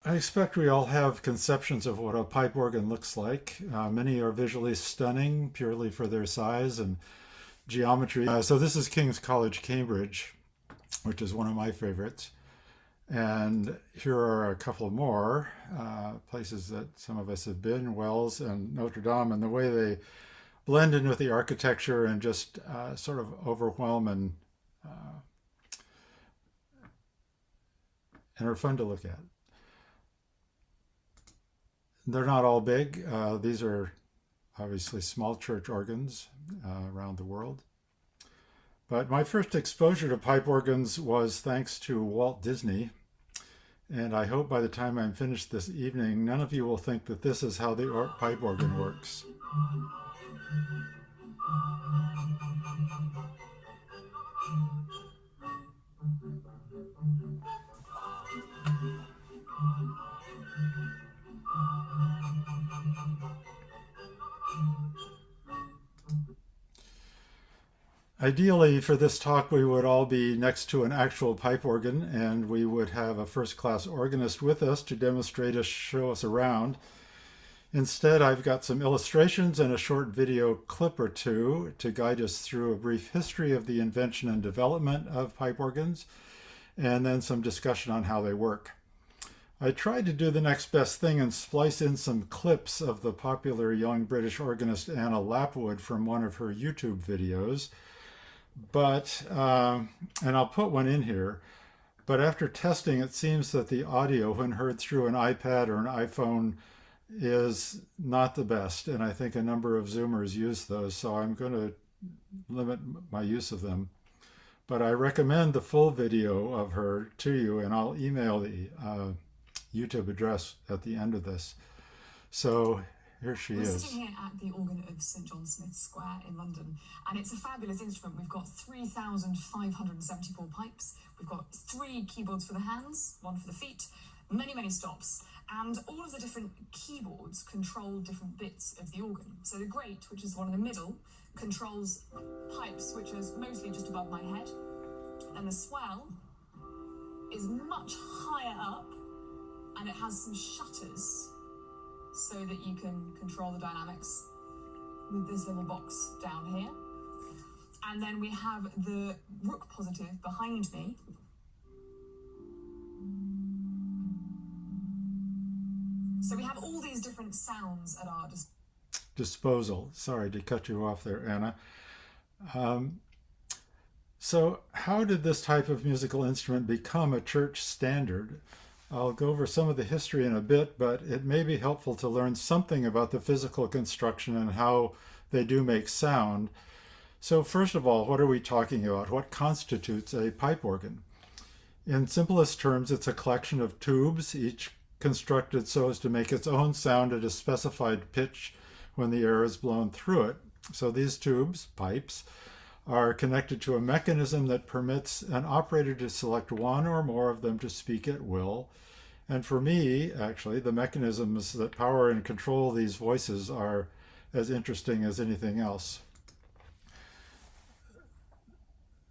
I expect we all have conceptions of what a pipe organ looks like. Many are visually stunning purely for their size and geometry. So this is King's College, Cambridge, which is one of my favorites. And here are a couple more places that some of us have been, Wells and Notre Dame, and the way they blend in with the architecture and just sort of overwhelm and are fun to look at. They're not all big. These are obviously small church organs around the world. But my first exposure to pipe organs was thanks to Walt Disney. And I hope by the time I'm finished this evening, none of you will think that this is how the pipe organ works. Ideally, for this talk, we would all be next to an actual pipe organ, and we would have a first-class organist with us to demonstrate us, show us around. Instead, I've got some illustrations and a short video clip or two to guide us through a brief history of the invention and development of pipe organs, and then some discussion on how they work. I tried to do the next best thing and splice in some clips of the popular young British organist Anna Lapwood from one of her YouTube videos. And I'll put one in here, but after testing, it seems that the audio, when heard through an iPad or an iPhone, is not the best. And I think a number of Zoomers use those, so I'm going to limit my use of them. But I recommend the full video of her to you, and I'll email the YouTube address at the end of this. So here she is. We're sitting here at the organ of St John Smith's Square in London, and it's a fabulous instrument. We've got 3,574 pipes. We've got 3 keyboards for the hands, 1 for the feet, many, many stops, and all of the different keyboards control different bits of the organ. So the grate, which is the one in the middle, controls pipes, which is mostly just above my head, and the swell is much higher up, and it has some shutters so that you can control the dynamics with this little box down here. And then we have the rook positive behind me. So we have all these different sounds at our disposal. Sorry to cut you off there, Anna. So how did this type of musical instrument become a church standard? I'll go over some of the history in a bit, but it may be helpful to learn something about the physical construction and how they do make sound. So first of all, what are we talking about? What constitutes a pipe organ? In simplest terms, it's a collection of tubes, each constructed so as to make its own sound at a specified pitch when the air is blown through it. So these tubes, pipes, are connected to a mechanism that permits an operator to select one or more of them to speak at will. And for me, actually, the mechanisms that power and control these voices are as interesting as anything else.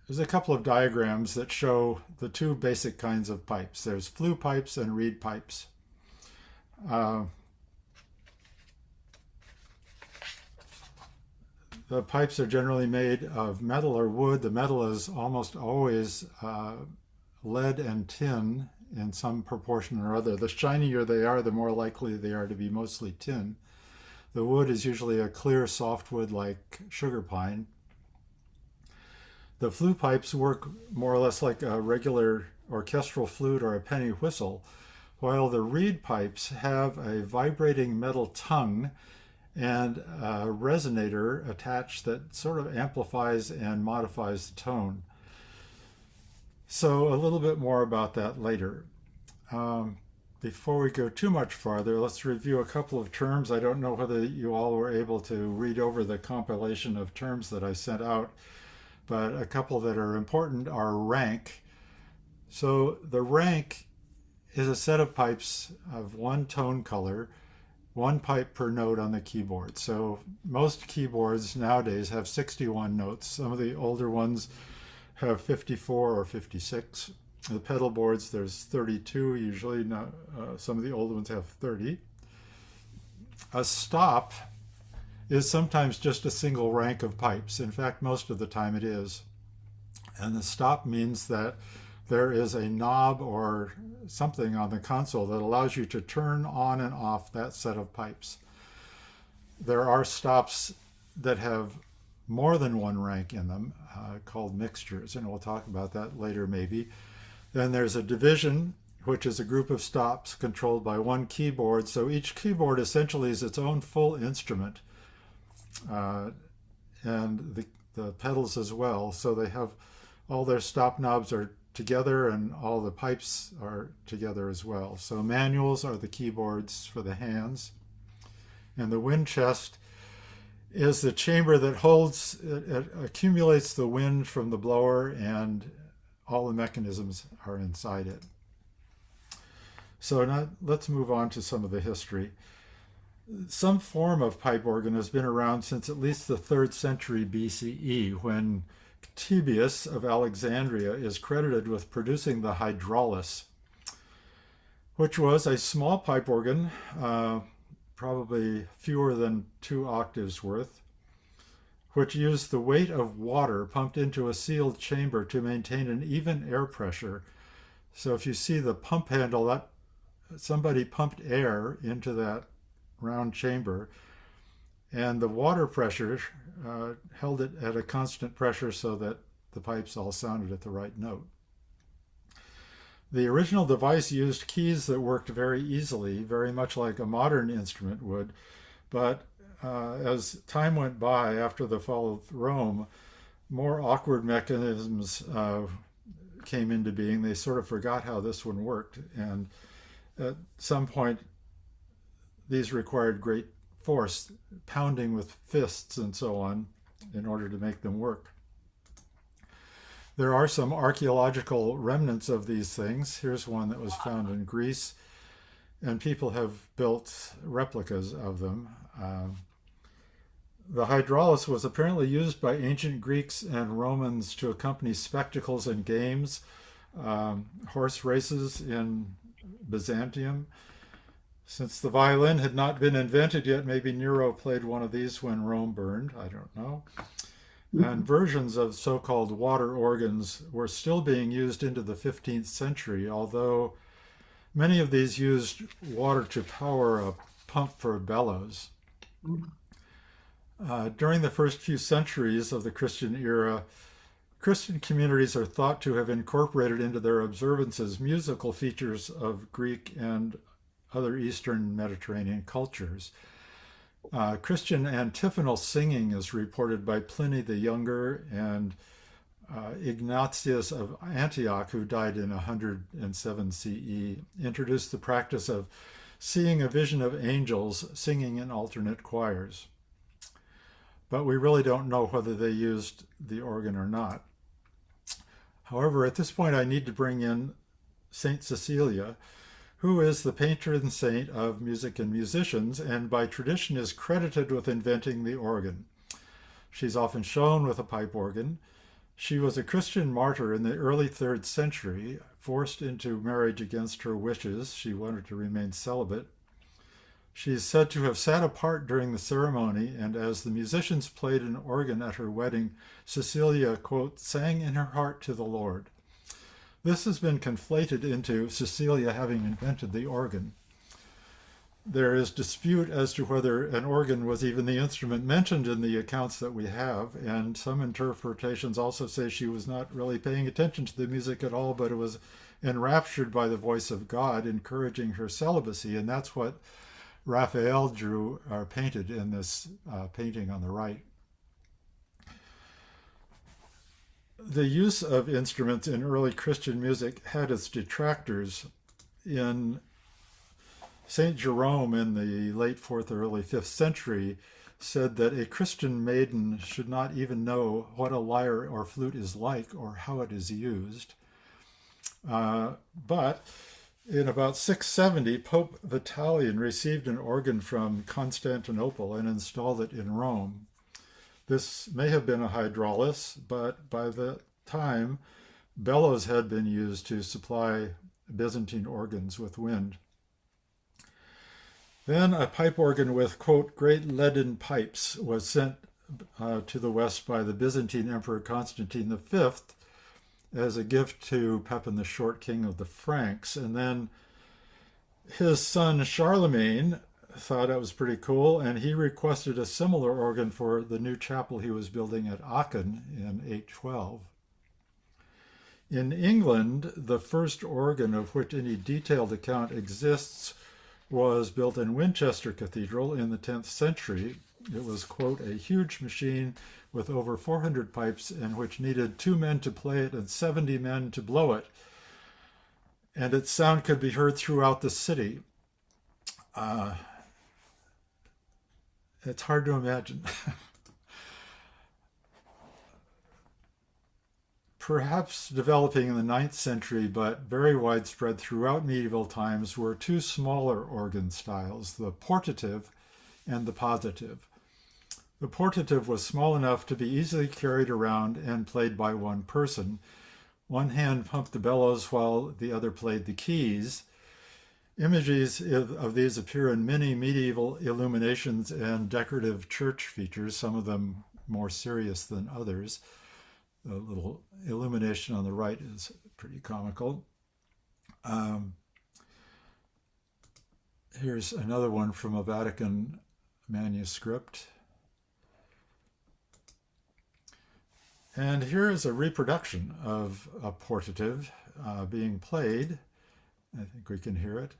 There's a couple of diagrams that show the 2 basic kinds of pipes. There's flue pipes and reed pipes. The pipes are generally made of metal or wood. The metal is almost always lead and tin in some proportion or other. The shinier they are, the more likely they are to be mostly tin. The wood is usually a clear softwood like sugar pine. The flue pipes work more or less like a regular orchestral flute or a penny whistle, while the reed pipes have a vibrating metal tongue and a resonator attached that sort of amplifies and modifies the tone. So a little bit more about that later. Before we go too much farther, let's review a couple of terms. I don't know whether you all were able to read over the compilation of terms that I sent out, but a couple that are important are rank. So the rank is a set of pipes of one tone color, 1 pipe per note on the keyboard. So most keyboards nowadays have 61 notes. Some of the older ones have 54 or 56. The pedal boards, there's 32 usually. Now, some of the old ones have 30. A stop is sometimes just a single rank of pipes. In fact, most of the time it is. And the stop means that there is a knob or something on the console that allows you to turn on and off that set of pipes. There are stops that have more than one rank in them, called mixtures, and we'll talk about that later maybe. Then there's a division, which is a group of stops controlled by one keyboard. So each keyboard essentially is its own full instrument, and the pedals as well. So they have all their stop knobs are together and all the pipes are together as well. So manuals are the keyboards for the hands. And the wind chest is the chamber that holds, it accumulates the wind from the blower, and all the mechanisms are inside it. So now let's move on to some of the history. Some form of pipe organ has been around since at least the 3rd century BCE, when Ctesias of Alexandria is credited with producing the hydraulis, which was a small pipe organ, probably fewer than 2 octaves worth, which used the weight of water pumped into a sealed chamber to maintain an even air pressure. So if you see the pump handle, that somebody pumped air into that round chamber, and the water pressure held it at a constant pressure so that the pipes all sounded at the right note. The original device used keys that worked very easily, very much like a modern instrument would, but as time went by after the fall of Rome, more awkward mechanisms came into being. They sort of forgot how this one worked, and at some point these required great force, pounding with fists and so on, in order to make them work. There are some archaeological remnants of these things. Here's one that was found in Greece, and people have built replicas of them. The hydraulis was apparently used by ancient Greeks and Romans to accompany spectacles and games, horse races in Byzantium. Since the violin had not been invented yet, maybe Nero played one of these when Rome burned. I don't know. And versions of so-called water organs were still being used into the 15th century, although many of these used water to power a pump for bellows. During the first few centuries of the Christian era, Christian communities are thought to have incorporated into their observances musical features of Greek and other Eastern Mediterranean cultures. Christian antiphonal singing is reported by Pliny the Younger and Ignatius of Antioch, who died in 107 CE, introduced the practice of seeing a vision of angels singing in alternate choirs. But we really don't know whether they used the organ or not. However, at this point I need to bring in Saint Cecilia, who is the patron saint of music and musicians, and by tradition is credited with inventing the organ. She's often shown with a pipe organ. She was a Christian martyr in the early 3rd century, forced into marriage against her wishes. She wanted to remain celibate. She is said to have sat apart during the ceremony, and as the musicians played an organ at her wedding, Cecilia, quote, sang in her heart to the Lord. This has been conflated into Cecilia having invented the organ. There is dispute as to whether an organ was even the instrument mentioned in the accounts that we have, and some interpretations also say she was not really paying attention to the music at all, but was enraptured by the voice of God, encouraging her celibacy, and that's what Raphael drew or painted in this painting on the right. The use of instruments in early Christian music had its detractors. In St. Jerome in the late 4th or early 5th century said that a Christian maiden should not even know what a lyre or flute is like or how it is used. But in about 670, Pope Vitalian received an organ from Constantinople and installed it in Rome. This may have been a hydraulis, but by the time bellows had been used to supply Byzantine organs with wind. Then a pipe organ with, quote, great leaden pipes was sent to the west by the Byzantine Emperor Constantine V as a gift to Pepin the Short, king of the Franks. And then his son Charlemagne thought it was pretty cool, and he requested a similar organ for the new chapel he was building at Aachen in 812. In England, the first organ of which any detailed account exists was built in Winchester Cathedral in the 10th century. It was, quote, a huge machine with over 400 pipes and which needed 2 men to play it and 70 men to blow it. And its sound could be heard throughout the city. It's hard to imagine. Perhaps developing in the 9th century, but very widespread throughout medieval times, were 2 smaller organ styles, the portative and the positive. The portative was small enough to be easily carried around and played by one person. One hand pumped the bellows while the other played the keys. Images of these appear in many medieval illuminations and decorative church features, some of them more serious than others. The little illumination on the right is pretty comical. Here's another one from a Vatican manuscript. And here is a reproduction of a portative being played. I think we can hear it.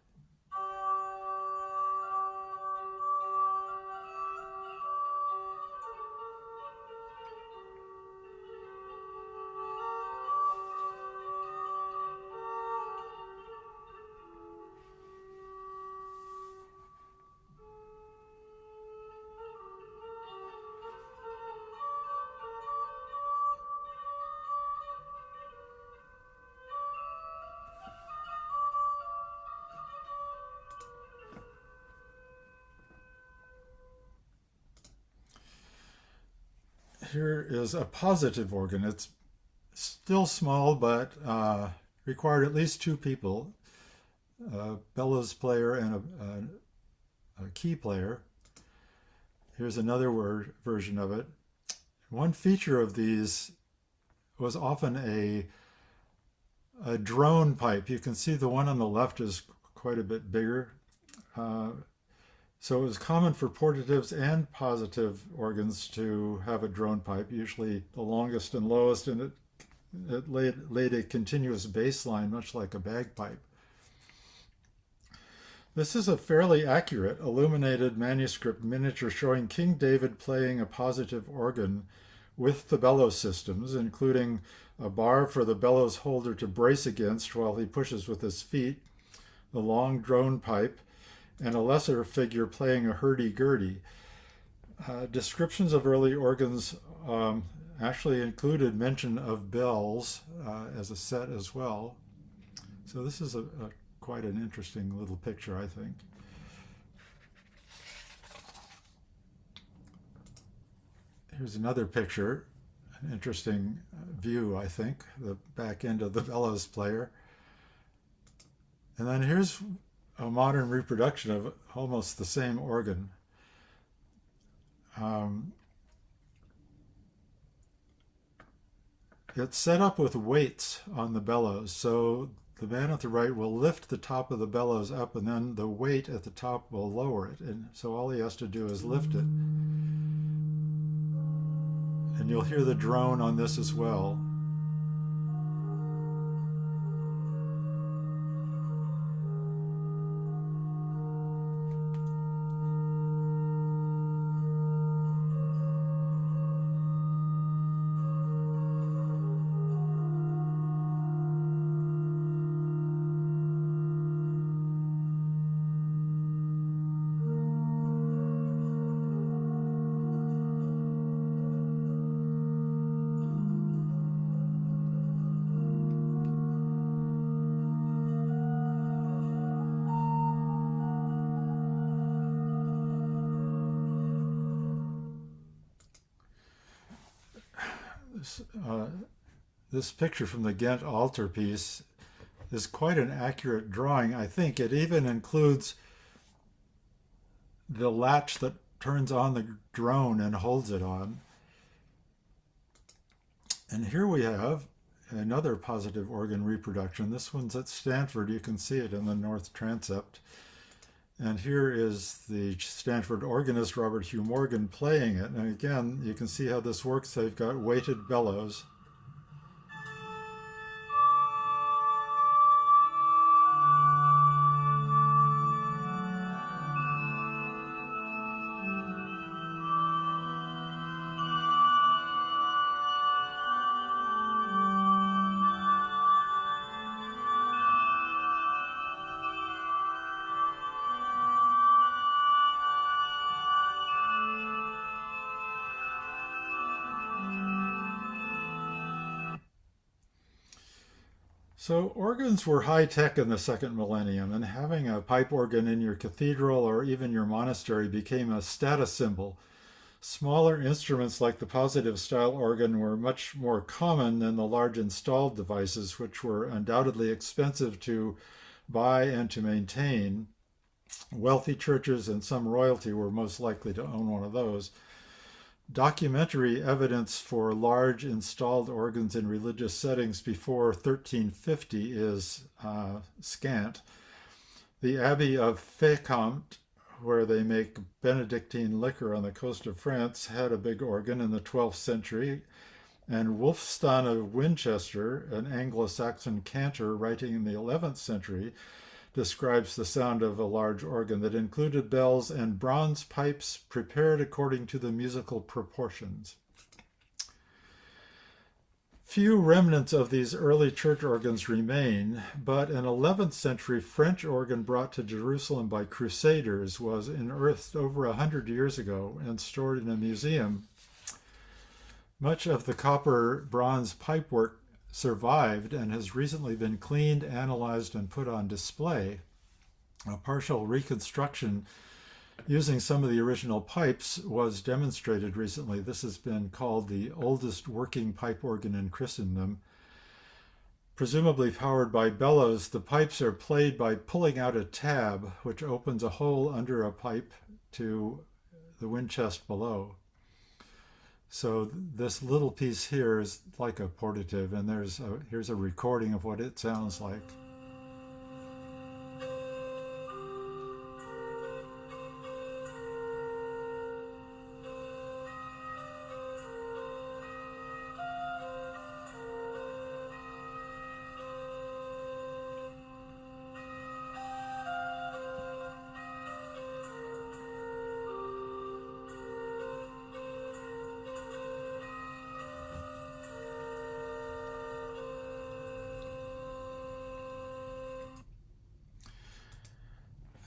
Here is a positive organ. It's still small, but required at least 2 people, a bellows player and a key player. Here's another version of it. One feature of these was often a drone pipe. You can see the one on the left is quite a bit bigger. So it was common for portatives and positive organs to have a drone pipe, usually the longest and lowest, and it laid a continuous bass line, much like a bagpipe. This is a fairly accurate illuminated manuscript miniature showing King David playing a positive organ with the bellows systems, including a bar for the bellows holder to brace against while he pushes with his feet, the long drone pipe, and a lesser figure playing a hurdy-gurdy. Descriptions of early organs actually included mention of bells as a set as well. So this is quite an interesting little picture, I think. Here's another picture, an interesting view, I think, the back end of the bellows player. And then here's a modern reproduction of almost the same organ. It's set up with weights on the bellows, so the man at the right will lift the top of the bellows up and then the weight at the top will lower it. And so all he has to do is lift it. And you'll hear the drone on this as well. this picture from the Ghent altarpiece is quite an accurate drawing. I think it even includes the latch that turns on the drone and holds it on. And here we have another positive organ reproduction. This one's at Stanford. You can see it in the north transept. And here is the Stanford organist Robert Hugh Morgan playing it. And again, you can see how this works. They've got weighted bellows. So organs were high tech in the second millennium, and having a pipe organ in your cathedral or even your monastery became a status symbol. Smaller instruments like the positive style organ were much more common than the large installed devices, which were undoubtedly expensive to buy and to maintain. Wealthy churches and some royalty were most likely to own one of those. Documentary evidence for large installed organs in religious settings before 1350 is scant. The Abbey of Fécamp, where they make Benedictine liquor on the coast of France, had a big organ in the 12th century. And Wulfstan of Winchester, an Anglo-Saxon cantor writing in the 11th century, describes the sound of a large organ that included bells and bronze pipes prepared according to the musical proportions. Few remnants of these early church organs remain, but an 11th century French organ brought to Jerusalem by Crusaders was unearthed over 100 years ago and stored in a museum. Much of the copper bronze pipework survived and has recently been cleaned, analyzed, and put on display. A partial reconstruction using some of the original pipes was demonstrated recently. This has been called the oldest working pipe organ in Christendom. Presumably powered by bellows, the pipes are played by pulling out a tab, which opens a hole under a pipe to the wind chest below. So this little piece here is like a portative, and here's a recording of what it sounds like.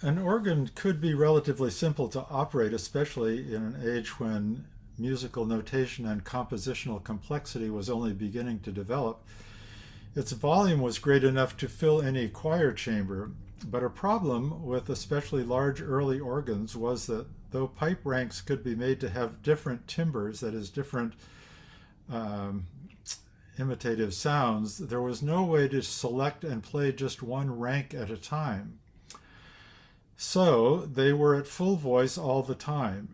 An organ could be relatively simple to operate, especially in an age when musical notation and compositional complexity was only beginning to develop. Its volume was great enough to fill any choir chamber, but a problem with especially large early organs was that though pipe ranks could be made to have different timbres, that is, different imitative sounds, there was no way to select and play just one rank at a time. So they were at full voice all the time.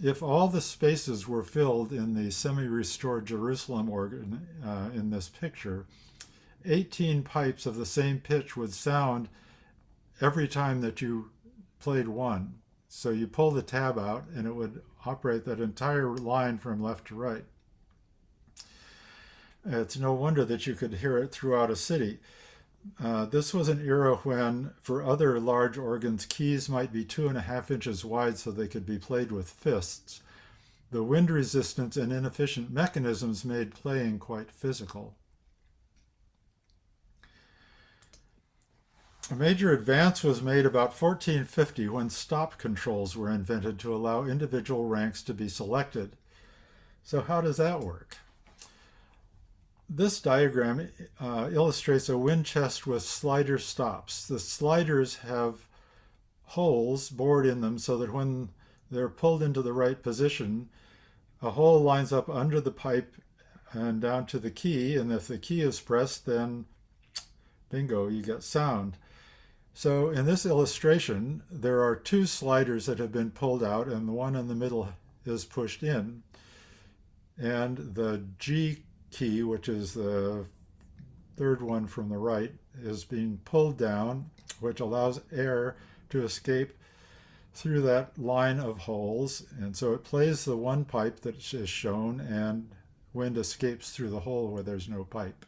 If all the spaces were filled in the semi-restored Jerusalem organ in this picture, 18 pipes of the same pitch would sound every time that you played one. So you pull the tab out and it would operate that entire line from left to right. It's no wonder that you could hear it throughout a city. This was an era when, for other large organs, keys might be 2.5 inches wide so they could be played with fists. The wind resistance and inefficient mechanisms made playing quite physical. A major advance was made about 1450 when stop controls were invented to allow individual ranks to be selected. So how does that work? This diagram illustrates a wind chest with slider stops. The sliders have holes bored in them so that when they're pulled into the right position, a hole lines up under the pipe and down to the key. And if the key is pressed, then bingo, you get sound. So in this illustration, there are two sliders that have been pulled out, and the one in the middle is pushed in. And the G key, which is the third one from the right, is being pulled down, which allows air to escape through that line of holes. And so it plays the one pipe that is shown, and wind escapes through the hole where there's no pipe.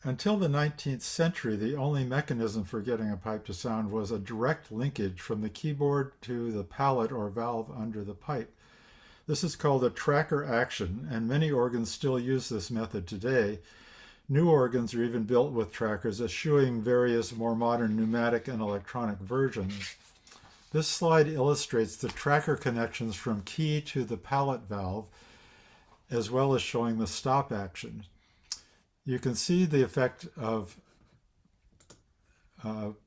Until the 19th century, the only mechanism for getting a pipe to sound was a direct linkage from the keyboard to the pallet or valve under the pipe. This is called a tracker action, and many organs still use this method today. New organs are even built with trackers, eschewing various more modern pneumatic and electronic versions. This slide illustrates the tracker connections from key to the pallet valve, as well as showing the stop action. You can see the effect of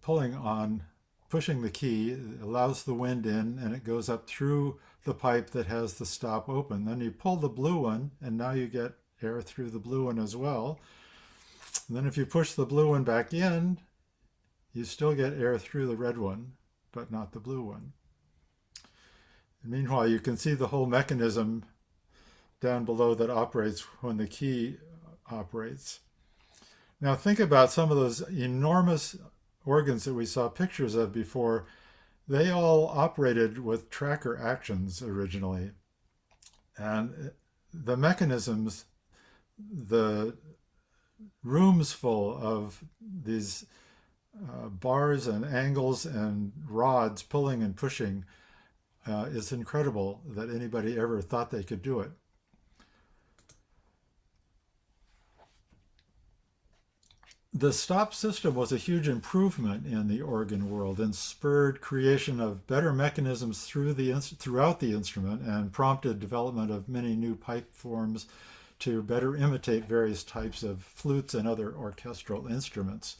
pushing the key. It allows the wind in, and it goes up through the pipe that has the stop open. Then you pull the blue one, and now you get air through the blue one as well. And then if you push the blue one back in, you still get air through the red one, but not the blue one. And meanwhile, you can see the whole mechanism down below that operates when the key operates. Now think about some of those enormous organs that we saw pictures of before. They all operated with tracker actions originally. And the mechanisms, the rooms full of these bars and angles and rods pulling and pushing, is incredible that anybody ever thought they could do it. The stop system was a huge improvement in the organ world and spurred creation of better mechanisms throughout the instrument, and prompted development of many new pipe forms to better imitate various types of flutes and other orchestral instruments.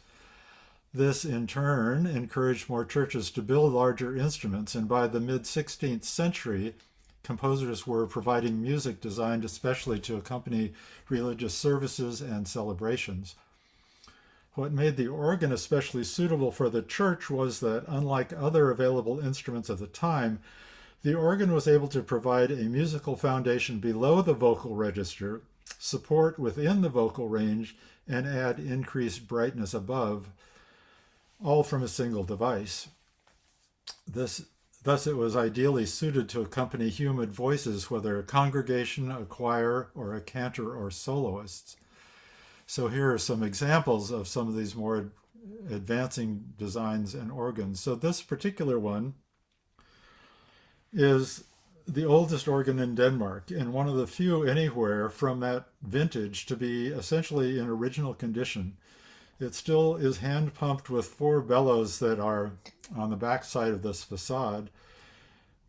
This, in turn, encouraged more churches to build larger instruments, and by the mid-16th century, composers were providing music designed especially to accompany religious services and celebrations. What made the organ especially suitable for the church was that, unlike other available instruments of the time, the organ was able to provide a musical foundation below the vocal register, support within the vocal range, and add increased brightness above, all from a single device. Thus, it was ideally suited to accompany human voices, whether a congregation, a choir, or a cantor or soloists. So here are some examples of some of these more advancing designs and organs. So this particular one is the oldest organ in Denmark, and one of the few anywhere from that vintage to be essentially in original condition. It still is hand pumped with 4 bellows that are on the back side of this facade,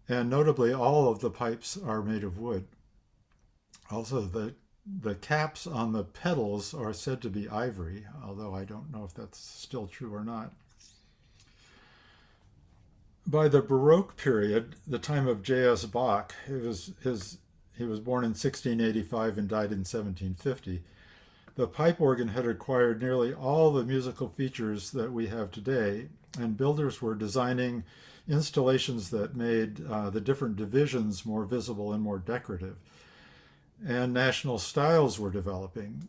and notably all of the pipes are made of wood. Also, the caps on the pedals are said to be ivory, although I don't know if that's still true or not. By the Baroque period, the time of J.S. Bach, he was born in 1685 and died in 1750, the pipe organ had acquired nearly all the musical features that we have today, and builders were designing installations that made the different divisions more visible and more decorative. And national styles were developing.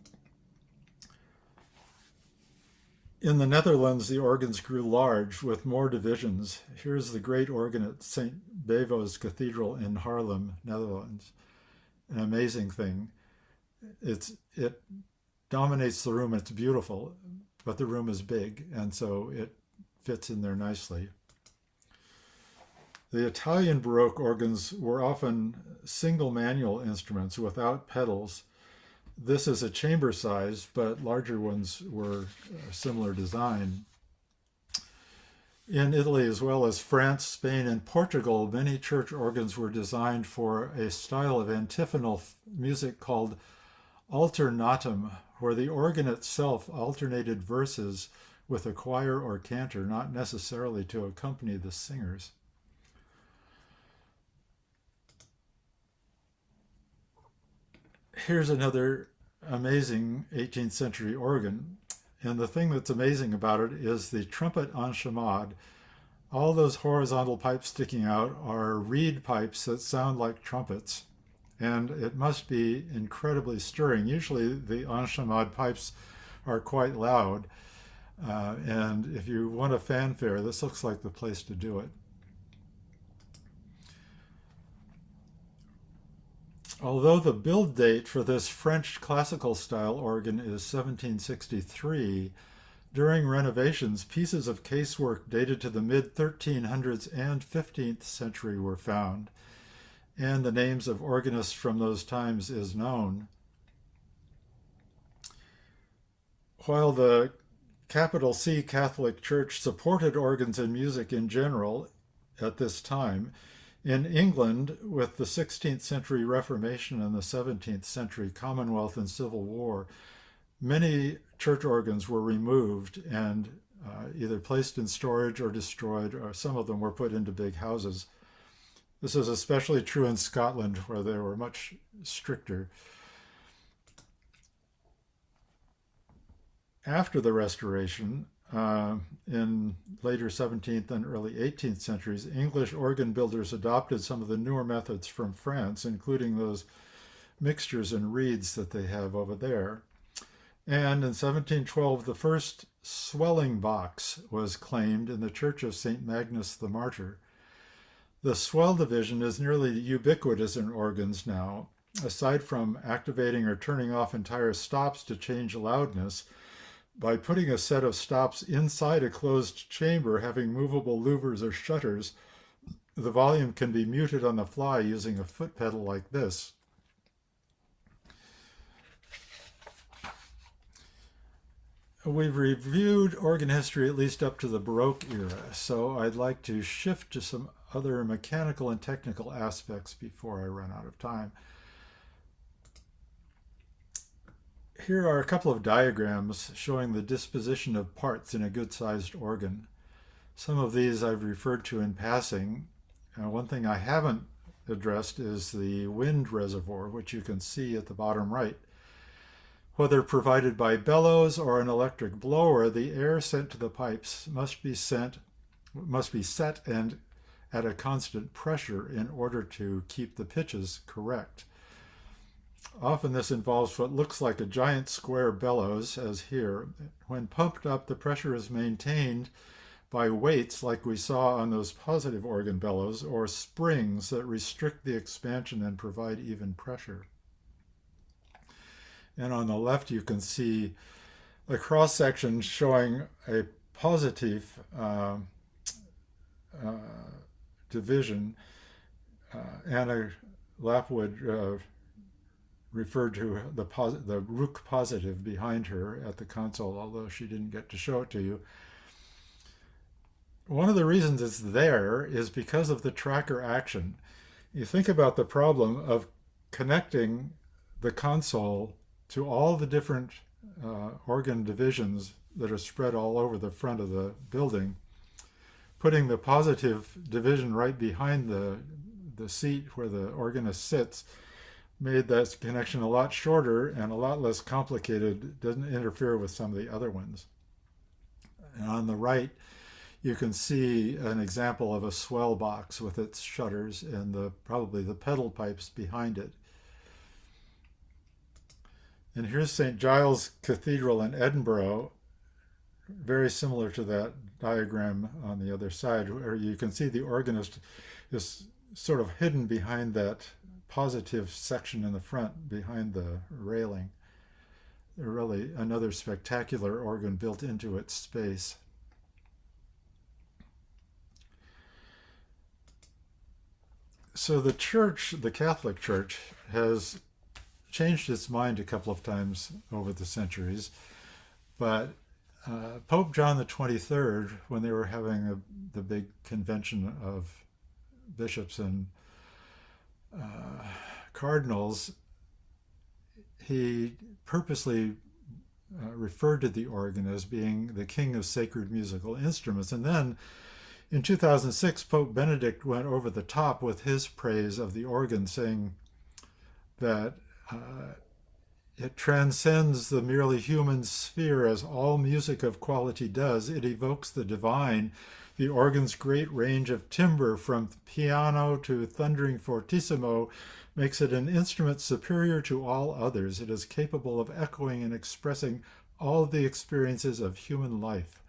In the Netherlands, the organs grew large with more divisions. Here's the great organ at St. Bavo's Cathedral in Haarlem, Netherlands. An amazing thing. It dominates the room. It's beautiful, but the room is big, and so it fits in there nicely. The Italian Baroque organs were often single manual instruments without pedals. This is a chamber size, but larger ones were a similar design. In Italy, as well as France, Spain, and Portugal, many church organs were designed for a style of antiphonal music called alternatum, where the organ itself alternated verses with a choir or cantor, not necessarily to accompany the singers. Here's another amazing 18th century organ. And the thing that's amazing about it is the trumpet en chamade. All those horizontal pipes sticking out are reed pipes that sound like trumpets. And it must be incredibly stirring. Usually the en chamade pipes are quite loud. And if you want a fanfare, this looks like the place to do it. Although the build date for this French classical style organ is 1763, during renovations, pieces of casework dated to the mid 1300s and 15th century were found, and the names of organists from those times is known. While the capital C Catholic Church supported organs and music in general at this time, in England, with the 16th century Reformation and the 17th century Commonwealth and Civil War, many church organs were removed and either placed in storage or destroyed, or some of them were put into big houses. This is especially true in Scotland, where they were much stricter. After the Restoration, in later 17th and early 18th centuries, English organ builders adopted some of the newer methods from France, including those mixtures and reeds that they have over there. And in 1712, the first swelling box was claimed in the Church of St. Magnus the Martyr. The swell division is nearly ubiquitous in organs now. Aside from activating or turning off entire stops to change loudness, by putting a set of stops inside a closed chamber having movable louvers or shutters, the volume can be muted on the fly using a foot pedal like this. We've reviewed organ history at least up to the Baroque era, so I'd like to shift to some other mechanical and technical aspects before I run out of time. Here are a couple of diagrams showing the disposition of parts in a good-sized organ. Some of these I've referred to in passing. One thing I haven't addressed is the wind reservoir, which you can see at the bottom right. Whether provided by bellows or an electric blower, the air sent to the pipes must be set and at a constant pressure in order to keep the pitches correct. Often this involves what looks like a giant square bellows, as here. When pumped up, the pressure is maintained by weights like we saw on those positive organ bellows, or springs that restrict the expansion and provide even pressure. And on the left you can see a cross-section showing a positive division. Anna Lapwood referred to the Rook positive behind her at the console, although she didn't get to show it to you. One of the reasons it's there is because of the tracker action. You think about the problem of connecting the console to all the different organ divisions that are spread all over the front of the building. Putting the positive division right behind the seat where the organist sits made that connection a lot shorter and a lot less complicated. It doesn't interfere with some of the other ones. And on the right, you can see an example of a swell box with its shutters and probably the pedal pipes behind it. And here's St. Giles Cathedral in Edinburgh, very similar to that diagram on the other side, where you can see the organist is sort of hidden behind that positive section in the front, behind the railing. Really another spectacular organ built into its space. So the church, the Catholic Church, has changed its mind a couple of times over the centuries, but Pope John the 23rd, when they were having the big convention of bishops and cardinals, he purposely referred to the organ as being the king of sacred musical instruments. And then in 2006, Pope Benedict went over the top with his praise of the organ, saying that it transcends the merely human sphere, as all music of quality does. It evokes the divine. The organ's great range of timbre, from piano to thundering fortissimo, makes it an instrument superior to all others. It is capable of echoing and expressing all the experiences of human life.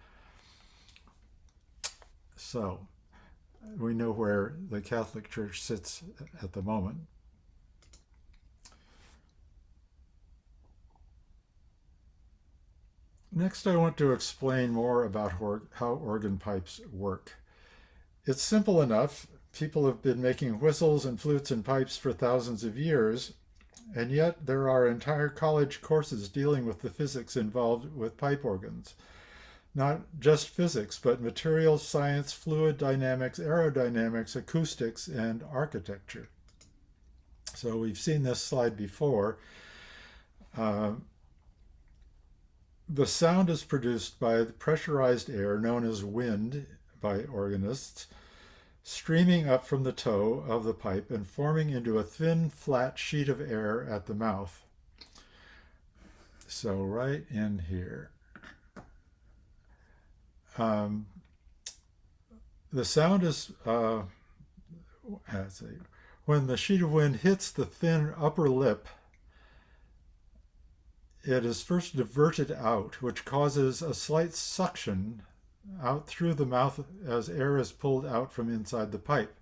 So, we know where the Catholic Church sits at the moment. Next, I want to explain more about how organ pipes work. It's simple enough. People have been making whistles and flutes and pipes for thousands of years, and yet there are entire college courses dealing with the physics involved with pipe organs. Not just physics, but materials science, fluid dynamics, aerodynamics, acoustics, and architecture. So we've seen this slide before. The sound is produced by the pressurized air, known as wind by organists, streaming up from the toe of the pipe and forming into a thin, flat sheet of air at the mouth. So right in here. The sound is, when the sheet of wind hits the thin upper lip, it is first diverted out, which causes a slight suction out through the mouth as air is pulled out from inside the pipe.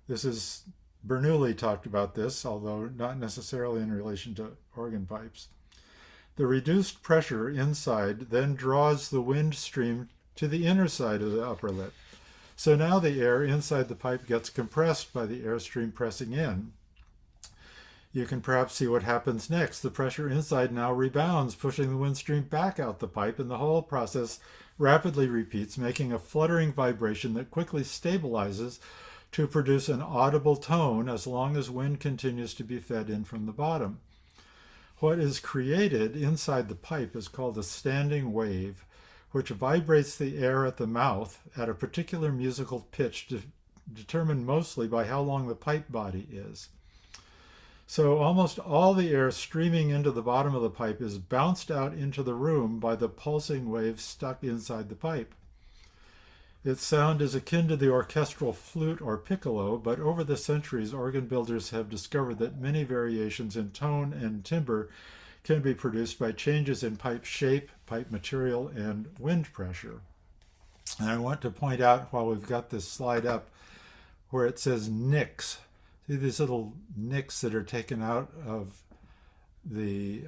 This is, Bernoulli talked about this, although not necessarily in relation to organ pipes. The reduced pressure inside then draws the wind stream to the inner side of the upper lip. So now the air inside the pipe gets compressed by the airstream pressing in. You can perhaps see what happens next. The pressure inside now rebounds, pushing the wind stream back out the pipe, and the whole process rapidly repeats, making a fluttering vibration that quickly stabilizes to produce an audible tone as long as wind continues to be fed in from the bottom. What is created inside the pipe is called a standing wave, which vibrates the air at the mouth at a particular musical pitch determined mostly by how long the pipe body is. So almost all the air streaming into the bottom of the pipe is bounced out into the room by the pulsing wave stuck inside the pipe. Its sound is akin to the orchestral flute or piccolo, but over the centuries, organ builders have discovered that many variations in tone and timbre can be produced by changes in pipe shape, pipe material, and wind pressure. And I want to point out, while we've got this slide up, where it says nicks. See these little nicks that are taken out of it's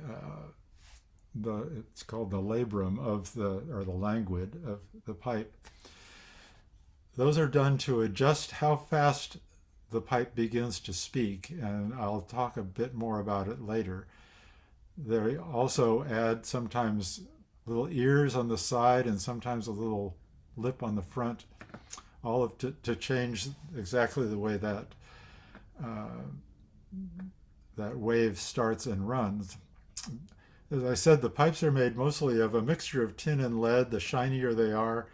called the labrum of the languid of the pipe. Those are done to adjust how fast the pipe begins to speak, and I'll talk a bit more about it later. They also add sometimes little ears on the side and sometimes a little lip on the front, all of to change exactly the way that that wave starts and runs. As I said, the pipes are made mostly of a mixture of tin and lead. The shinier they are,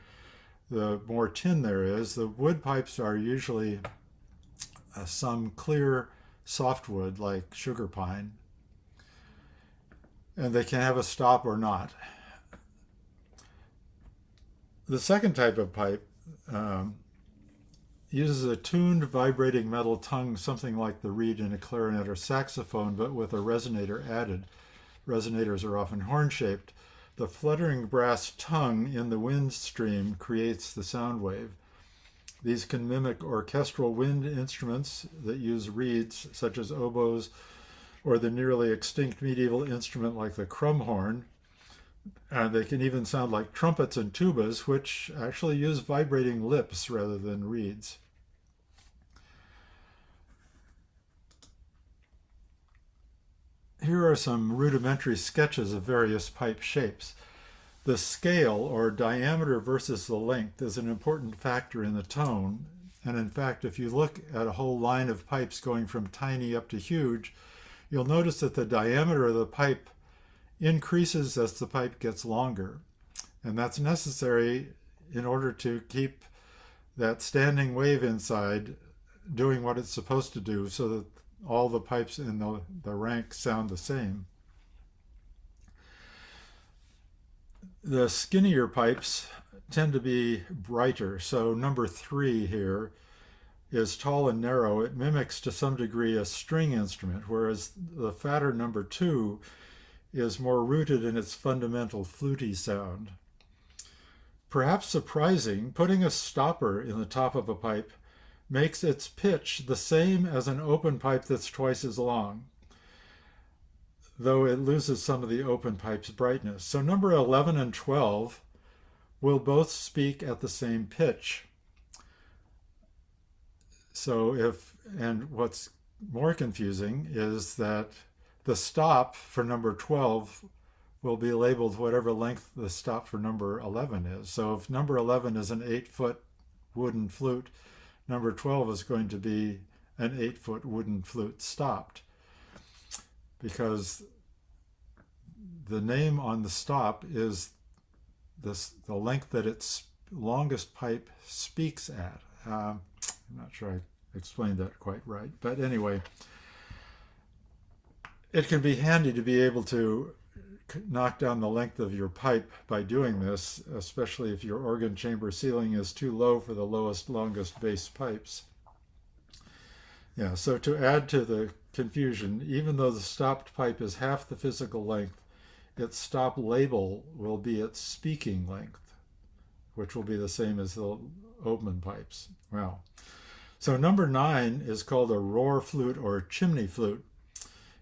the more tin there is. The wood pipes are usually some clear softwood like sugar pine, and they can have a stop or not. The second type of pipe uses a tuned vibrating metal tongue, something like the reed in a clarinet or saxophone, but with a resonator added. Resonators are often horn-shaped. The fluttering brass tongue in the wind stream creates the sound wave. These can mimic orchestral wind instruments that use reeds, such as oboes, or the nearly extinct medieval instrument like the crumhorn. They can even sound like trumpets and tubas, which actually use vibrating lips rather than reeds. Here are some rudimentary sketches of various pipe shapes. The scale, or diameter versus the length, is an important factor in the tone. And in fact, if you look at a whole line of pipes going from tiny up to huge, you'll notice that the diameter of the pipe increases as the pipe gets longer. And that's necessary in order to keep that standing wave inside doing what it's supposed to do so that all the pipes in the rank sound the same. The skinnier pipes tend to be brighter. So number 3 here is tall and narrow. It mimics to some degree a string instrument, whereas the fatter number 2 is more rooted in its fundamental fluty sound. Perhaps surprising, putting a stopper in the top of a pipe makes its pitch the same as an open pipe that's twice as long, though it loses some of the open pipe's brightness. So number 11 and 12 will both speak at the same pitch. And what's more confusing is that the stop for number 12 will be labeled whatever length the stop for number 11 is. So if number 11 is an 8-foot wooden flute, number 12 is going to be an 8-foot wooden flute stopped, because the name on the stop is the length that its longest pipe speaks at. I'm not sure I explained that quite right, but anyway, it can be handy to be able to knock down the length of your pipe by doing this, especially if your organ chamber ceiling is too low for the longest bass pipes. Yeah, so to add to the confusion, even though the stopped pipe is half the physical length, its stop label will be its speaking length, which will be the same as the open pipes. Wow. So number 9 is called a roar flute or chimney flute.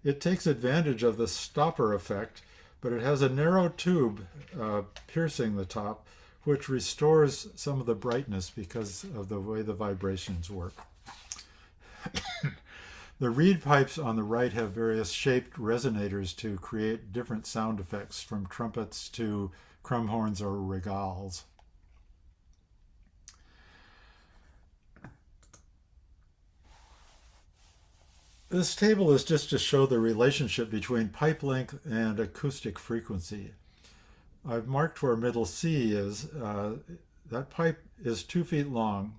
It takes advantage of the stopper effect, but it has a narrow tube piercing the top, which restores some of the brightness because of the way the vibrations work. The reed pipes on the right have various shaped resonators to create different sound effects, from trumpets to crumhorns or regals. This table is just to show the relationship between pipe length and acoustic frequency. I've marked where middle C is. That pipe is 2 feet long.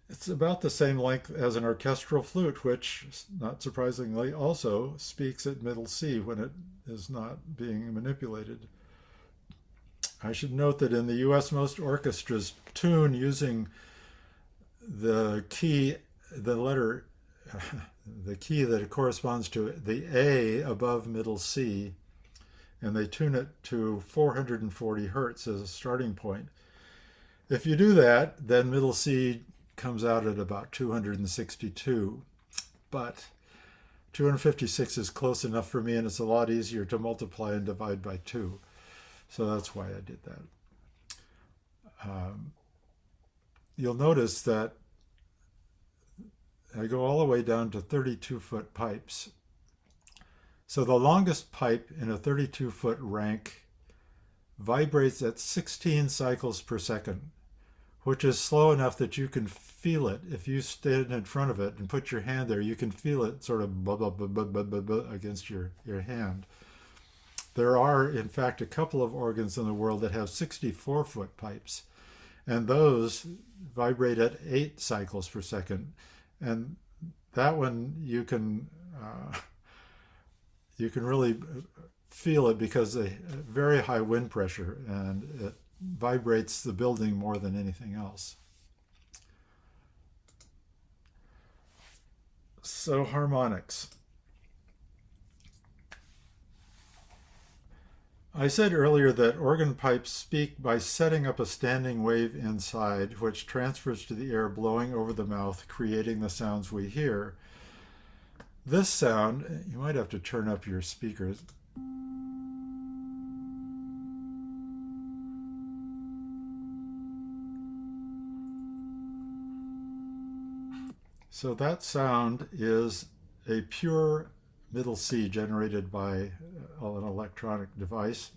It's about the same length as an orchestral flute, which, not surprisingly, also speaks at middle C when it is not being manipulated. I should note that in the US, most orchestras tune using the key, the key that corresponds to the A above middle C, and they tune it to 440 hertz as a starting point. If you do that, then middle C comes out at about 262, but 256 is close enough for me, and it's a lot easier to multiply and divide by 2. So that's why I did that. You'll notice that I go all the way down to 32-foot pipes. So the longest pipe in a 32-foot rank vibrates at 16 cycles per second, which is slow enough that you can feel it. If you stand in front of it and put your hand there, you can feel it sort of blah, blah, blah, blah, blah, blah, blah, against your hand. There are, in fact, a couple of organs in the world that have 64-foot pipes, and those vibrate at 8 cycles per second. And that one you can really feel it because of very high wind pressure, and it vibrates the building more than anything else. So harmonics. I said earlier that organ pipes speak by setting up a standing wave inside, which transfers to the air blowing over the mouth, creating the sounds we hear. This sound, you might have to turn up your speakers. So that sound is a pure middle C generated by an electronic device.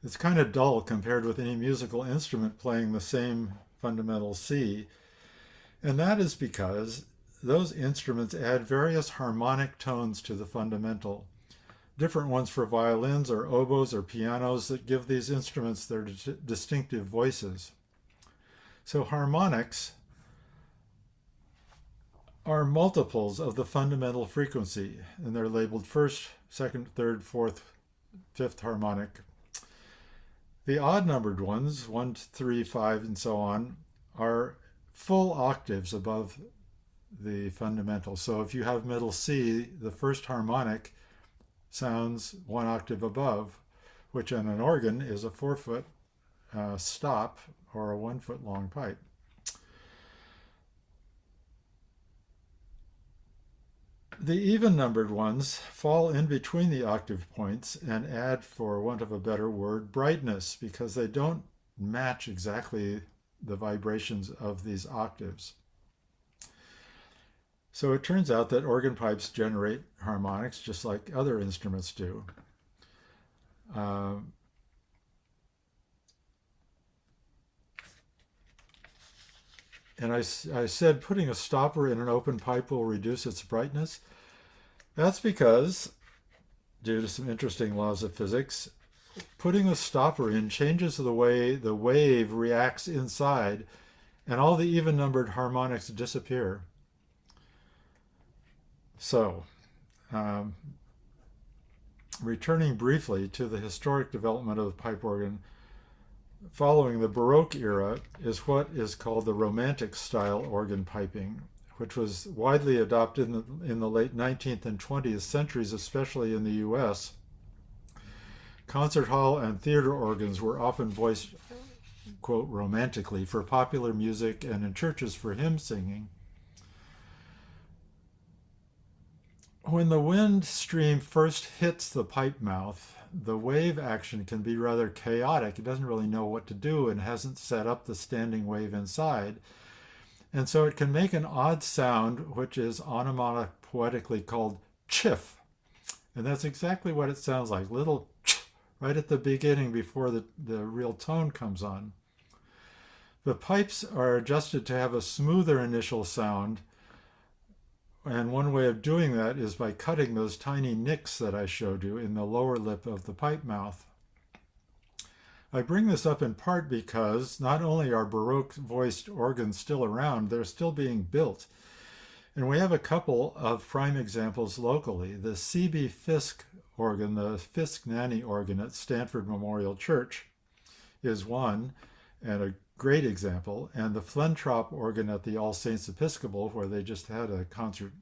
It's kind of dull compared with any musical instrument playing the same fundamental C, and that is because those instruments add various harmonic tones to the fundamental. Different ones for violins or oboes or pianos that give these instruments their distinctive voices. So harmonics are multiples of the fundamental frequency, and they're labeled first, second, third, fourth, fifth harmonic. The odd-numbered ones, 1, 3, 5, and so on, are full octaves above the fundamental. So if you have middle C, the first harmonic sounds 1 octave above, which in an organ is a 4-foot stop or a 1-foot long pipe. The even-numbered ones fall in between the octave points and add, for want of a better word, brightness, because they don't match exactly the vibrations of these octaves. So it turns out that organ pipes generate harmonics just like other instruments do. And I said putting a stopper in an open pipe will reduce its brightness. That's because, due to some interesting laws of physics, putting a stopper in changes the way the wave reacts inside, and all the even-numbered harmonics disappear. So, returning briefly to the historic development of the pipe organ, following the Baroque era is what is called the Romantic style organ piping, which was widely adopted in the late 19th and 20th centuries, especially in the US. Concert hall and theater organs were often voiced, quote, romantically for popular music and in churches for hymn singing. When the wind stream first hits the pipe mouth, the wave action can be rather chaotic. It doesn't really know what to do and hasn't set up the standing wave inside. And so it can make an odd sound, which is onomatopoetically called chiff. And that's exactly what it sounds like, little ch right at the beginning before the real tone comes on. The pipes are adjusted to have a smoother initial sound, and one way of doing that is by cutting those tiny nicks that I showed you in the lower lip of the pipe mouth. I bring this up in part because not only are Baroque voiced organs still around, they're still being built. And we have a couple of prime examples locally. The C.B. Fisk organ, the Fisk Nanny organ at Stanford Memorial Church, is one, and a great example, and the Flentrop organ at the All Saints Episcopal, where they just had a concert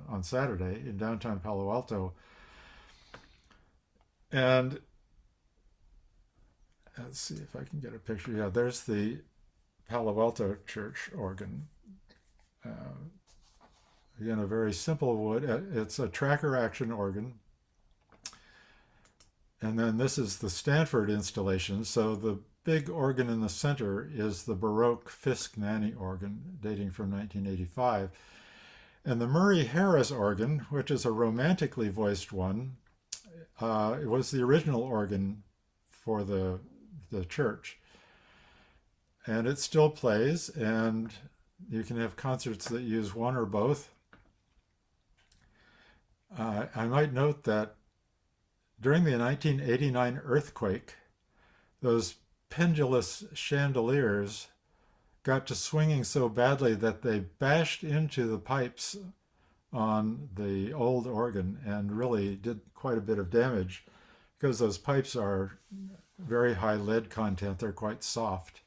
on Saturday in downtown Palo Alto. And let's see if I can get a picture. Yeah, there's the Palo Alto church organ. Again, a very simple wood. It's a tracker action organ. And then this is the Stanford installation. So the big organ in the center is the Baroque Fisk Nanny organ, dating from 1985. And the Murray Harris organ, which is a romantically voiced one, it was the original organ for the church. And it still plays, and you can have concerts that use one or both. I might note that during the 1989 earthquake, those pendulous chandeliers got to swinging so badly that they bashed into the pipes on the old organ and really did quite a bit of damage because those pipes are very high lead content. They're quite soft.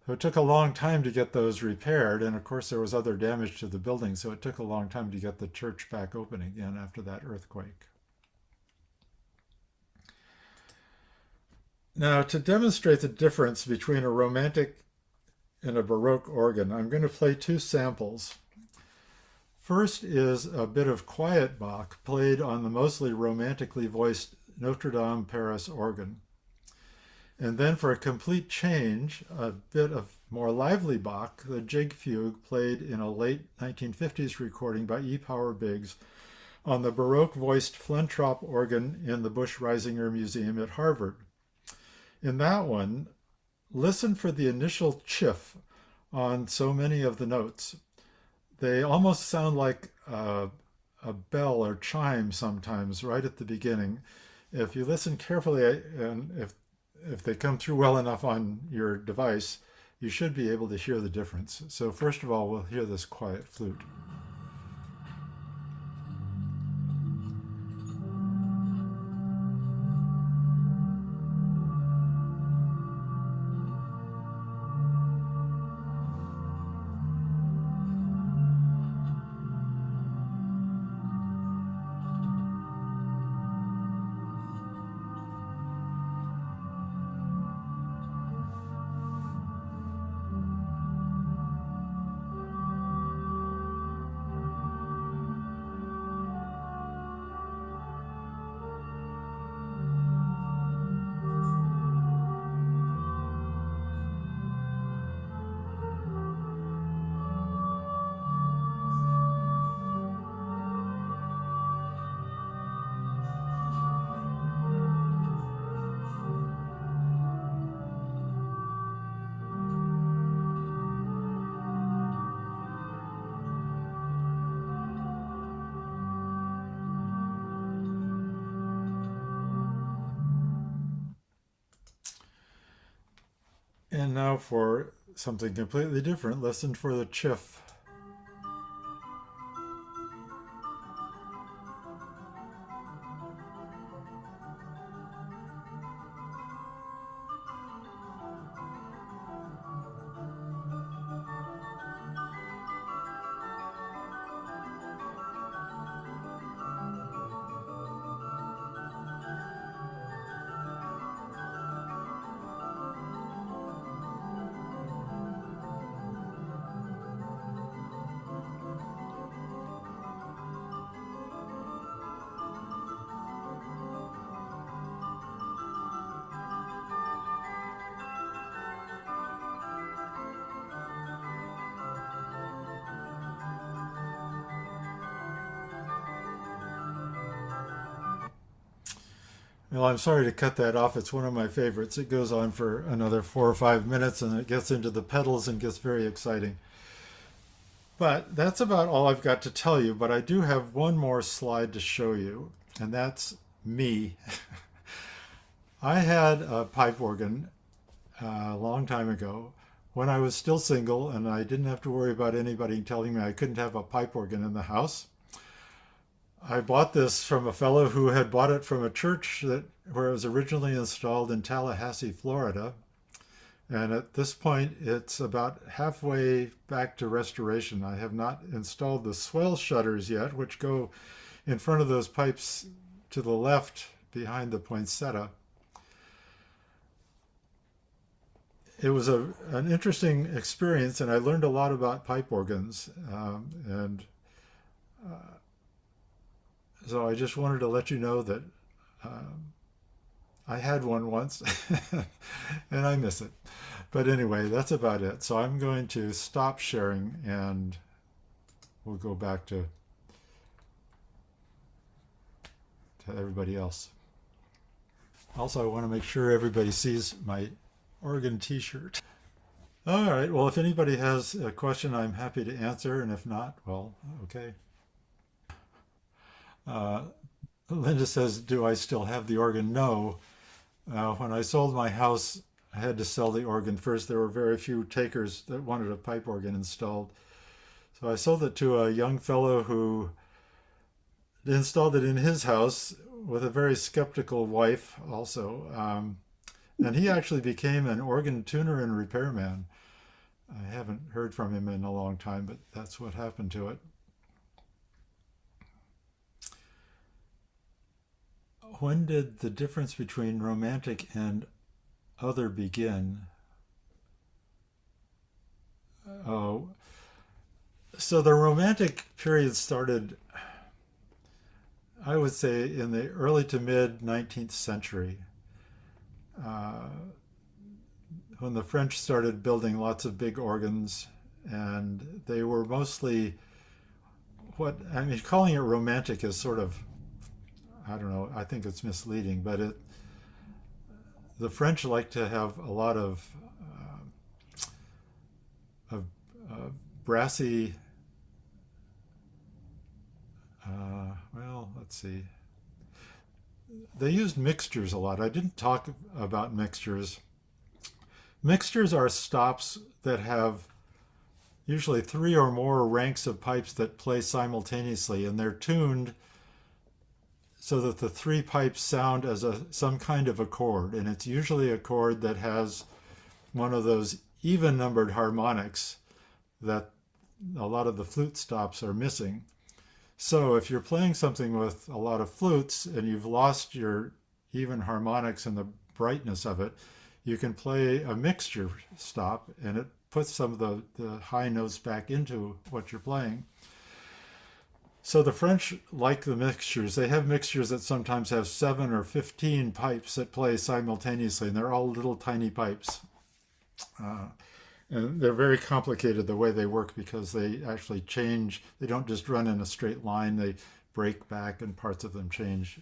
So it took a long time to get those repaired, and of course there was other damage to the building, so it took a long time to get the church back open again after that earthquake. Now, to demonstrate the difference between a romantic and a Baroque organ, I'm going to play two samples. First is a bit of quiet Bach played on the mostly romantically voiced Notre Dame Paris organ. And then for a complete change, a bit of more lively Bach, the Jig Fugue, played in a late 1950s recording by E. Power Biggs on the Baroque voiced Flentrop organ in the Busch-Reisinger Museum at Harvard. In that one, listen for the initial chiff on so many of the notes. They almost sound like a bell or chime sometimes right at the beginning. If you listen carefully and if they come through well enough on your device, you should be able to hear the difference. So first of all, we'll hear this quiet flute. And now for something completely different, listen for the chiff. Well, I'm sorry to cut that off. It's one of my favorites. It goes on for another 4 or 5 minutes and it gets into the pedals and gets very exciting. But that's about all I've got to tell you. But I do have one more slide to show you, and that's me. I had a pipe organ a long time ago when I was still single and I didn't have to worry about anybody telling me I couldn't have a pipe organ in the house. I bought this from a fellow who had bought it from a church where it was originally installed in Tallahassee, Florida. And at this point, it's about halfway back to restoration. I have not installed the swell shutters yet, which go in front of those pipes to the left behind the poinsettia. It was an interesting experience, and I learned a lot about pipe organs. So I just wanted to let you know that I had one once and I miss it. But anyway, that's about it. So I'm going to stop sharing and we'll go back to everybody else. Also, I want to make sure everybody sees my organ t-shirt. All right. Well, if anybody has a question, I'm happy to answer. And if not, well, okay. Linda says, do I still have the organ? No. When I sold my house, I had to sell the organ first. There were very few takers that wanted a pipe organ installed. So I sold it to a young fellow who installed it in his house with a very skeptical wife also. And he actually became an organ tuner and repairman. I haven't heard from him in a long time, but that's what happened to it. When did the difference between romantic and other begin? Oh, so the romantic period started, I would say, in the early to mid 19th century, uh, when the French started building lots of big organs, and they were mostly calling it romantic is sort of, I don't know, I think it's misleading, but the French like to have a lot of brassy. Well, let's see. They used mixtures a lot. I didn't talk about mixtures. Mixtures are stops that have usually three or more ranks of pipes that play simultaneously, and they're tuned so that the three pipes sound as some kind of a chord. And it's usually a chord that has one of those even numbered harmonics that a lot of the flute stops are missing. So if you're playing something with a lot of flutes and you've lost your even harmonics and the brightness of it, you can play a mixture stop and it puts some of the high notes back into what you're playing. So the French like the mixtures. They have mixtures that sometimes have 7 or 15 pipes that play simultaneously, and they're all little tiny pipes. And they're very complicated the way they work because they actually change. They don't just run in a straight line, they break back and parts of them change.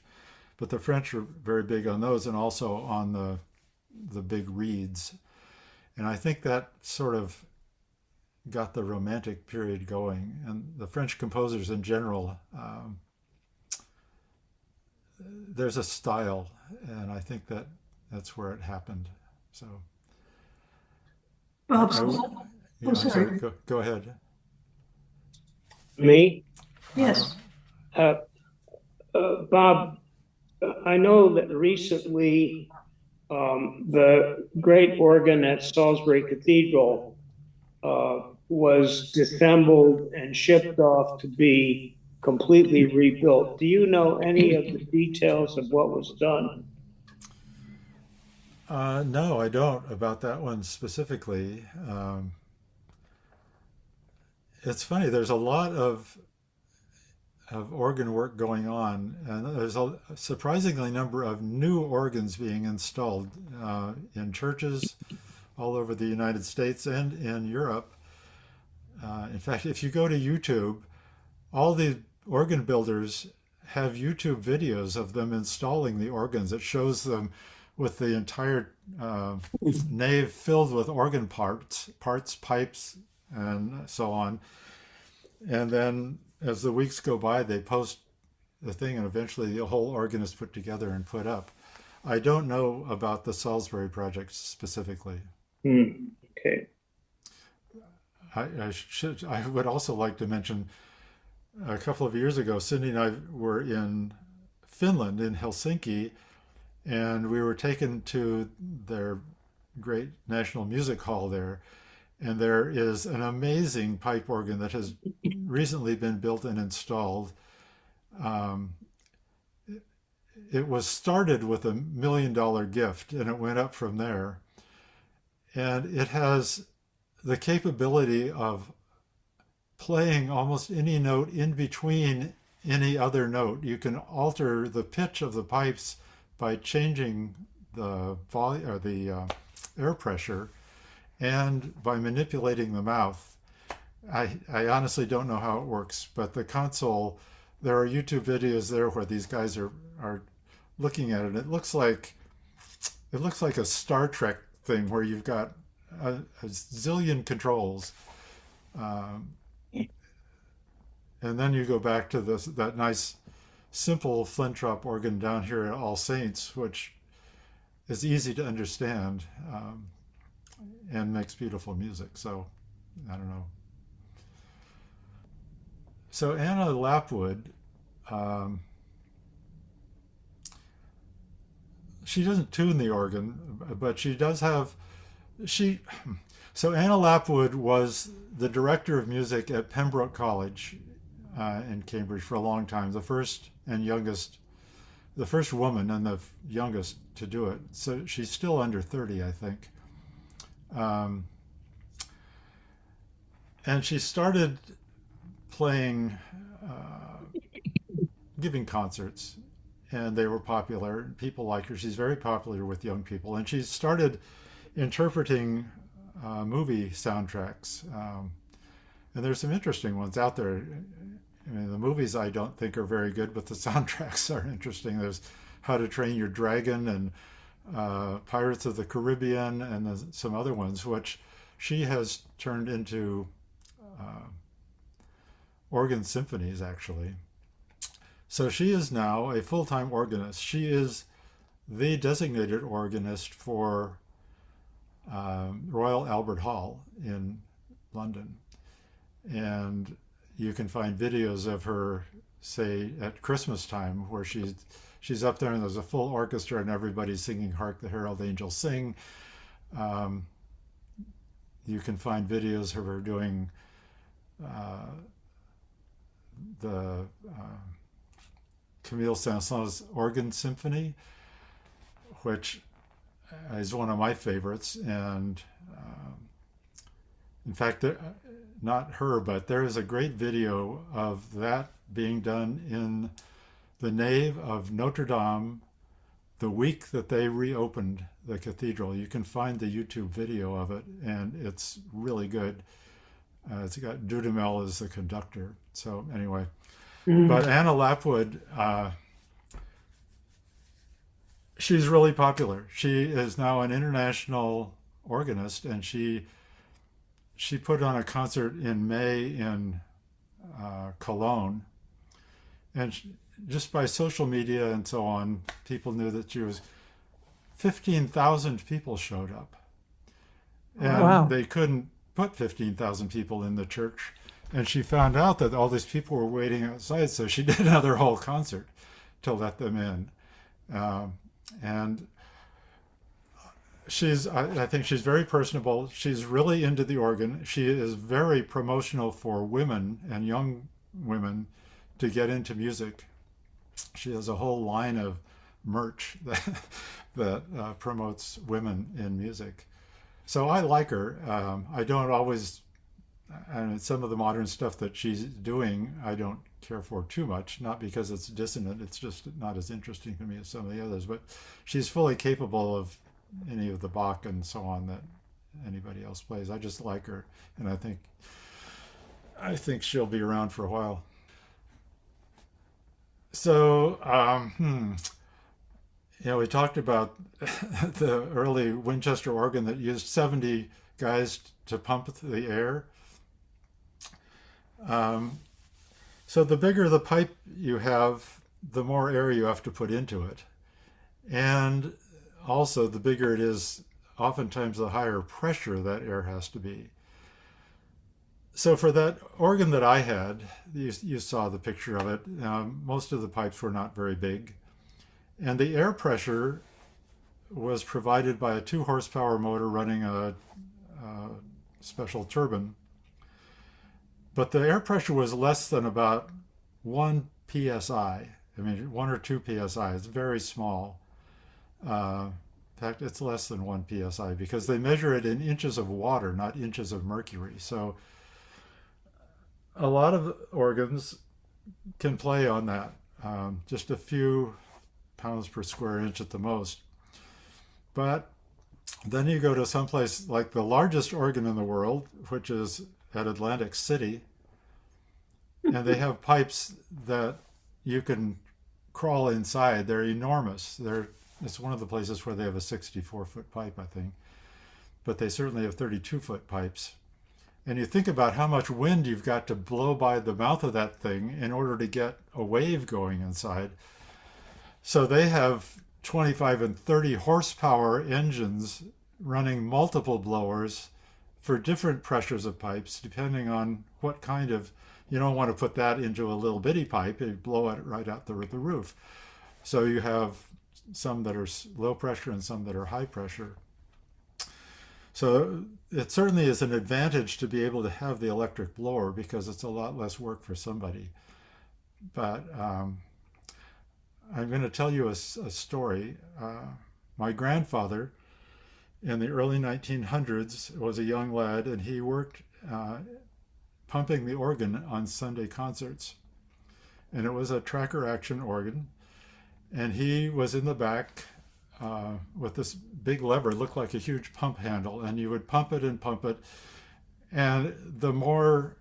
But the French are very big on those and also on the big reeds. And I think that sort of got the Romantic period going. And the French composers in general, there's a style, and I think that's where it happened. So, Bob, yeah, I'm sorry. Go ahead. Me? Yes. Bob, I know that recently the great organ at Salisbury Cathedral was disassembled and shipped off to be completely rebuilt. Do you know any of the details of what was done? No, I don't about that one specifically. It's funny. There's a lot of organ work going on, and there's a surprisingly number of new organs being installed in churches all over the United States and in Europe. In fact, if you go to YouTube, all the organ builders have YouTube videos of them installing the organs. It shows them with the entire nave filled with organ parts, pipes, and so on. And then as the weeks go by, they post the thing, and eventually the whole organ is put together and put up. I don't know about the Salisbury project specifically. Okay. I would also like to mention a couple of years ago, Cindy and I were in Finland, in Helsinki, and we were taken to their great National Music Hall there. And there is an amazing pipe organ that has recently been built and installed. It was started with $1 million gift, and it went up from there. And it has the capability of playing almost any note in between any other note. You can alter the pitch of the pipes by changing the volume or the air pressure, and by manipulating the mouth. I honestly don't know how it works, but the console, there are YouTube videos there where these guys are looking at it. It looks like a Star Trek thing where you've got a zillion controls, and then you go back to that nice simple flint drop organ down here at All Saints, which is easy to understand and makes beautiful music. So I don't know. So Anna Lapwood, she doesn't tune the organ, but she does have So Anna Lapwood was the director of music at Pembroke College in Cambridge for a long time, the first woman and the youngest to do it. So she's still under 30, I think. And she started playing, giving concerts, and they were popular. People like her. She's very popular with young people. And she started interpreting movie soundtracks. And there's some interesting ones out there. I mean, the movies I don't think are very good, but the soundtracks are interesting. There's How to Train Your Dragon and Pirates of the Caribbean and some other ones, which she has turned into organ symphonies, actually. So she is now a full-time organist. She is the designated organist for Royal Albert Hall in London. And you can find videos of her, say, at Christmas time, where she's up there and there's a full orchestra and everybody's singing "Hark the Herald Angels Sing." You can find videos of her doing the Camille Saint-Saëns organ symphony, which is one of my favorites. And in fact, not her, but there is a great video of that being done in the nave of Notre Dame the week that they reopened the cathedral. You can find the YouTube video of it, and it's really good. It's got Dudamel as the conductor. So anyway, but Anna Lapwood, she's really popular. She is now an international organist, and she put on a concert in May in Cologne, and just by social media and so on, people knew that she was. 15,000 people showed up, and they couldn't put 15,000 people in the church. And she found out that all these people were waiting outside, so she did another whole concert to let them in. And I think she's very personable. She's really into the organ. She is very promotional for women and young women to get into music. She has a whole line of merch that promotes women in music. So I like her. I don't always, and some of the modern stuff that she's doing, I don't care for too much, not because it's dissonant, it's just not as interesting to me as some of the others, but she's fully capable of any of the Bach and so on that anybody else plays. I just like her, and I think she'll be around for a while. So, we talked about the early Winchester organ that used 70 guys to pump the air. So the bigger the pipe you have, the more air you have to put into it. And also, the bigger it is, oftentimes the higher pressure that air has to be. So for that organ that I had, you saw the picture of it. Most of the pipes were not very big. And the air pressure was provided by a 2 horsepower motor running a special turbine. But the air pressure was less than about 1 psi. I mean, 1 or 2 psi. It's very small. In fact, it's less than 1 psi because they measure it in inches of water, not inches of mercury. So a lot of organs can play on that, just a few pounds per square inch at the most. But then you go to someplace like the largest organ in the world, which is at Atlantic City, and they have pipes that you can crawl inside. They're enormous. It's one of the places where they have a 64-foot pipe, I think, but they certainly have 32-foot pipes. And you think about how much wind you've got to blow by the mouth of that thing in order to get a wave going inside. So they have 25 and 30 horsepower engines running multiple blowers for different pressures of pipes, depending on what kind of, you don't want to put that into a little bitty pipe, you blow it right out the roof. So you have some that are low pressure and some that are high pressure. So it certainly is an advantage to be able to have the electric blower because it's a lot less work for somebody. But I'm going to tell you a story. My grandfather in the early 1900s was a young lad, and he worked pumping the organ on Sunday concerts. And it was a tracker action organ. And he was in the back with this big lever, it looked like a huge pump handle, and you would pump it. And the more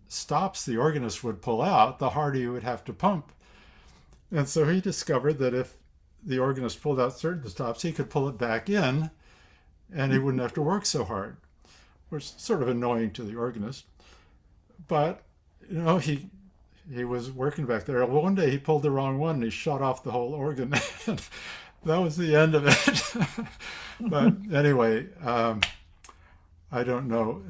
stops the organist would pull out, the harder you would have to pump. And so he discovered that if the organist pulled out certain stops, he could pull it back in, and he wouldn't have to work so hard, which is sort of annoying to the organist. but he was working back there. Well, one day he pulled the wrong one and he shut off the whole organ. That was the end of it. But anyway, I don't know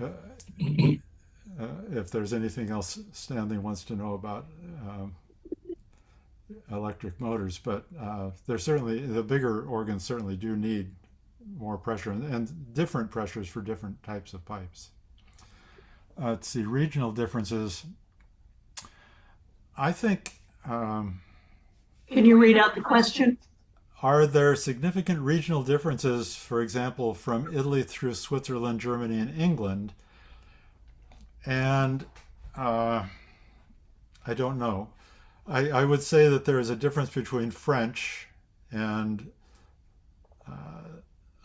if there's anything else Stanley wants to know about electric motors, but they're certainly, the bigger organs certainly do need more pressure and different pressures for different types of pipes. Let's see, regional differences. I think. Can you read out the question? Are there significant regional differences, for example, from Italy through Switzerland, Germany, and England? And I don't know. I would say that there is a difference between French and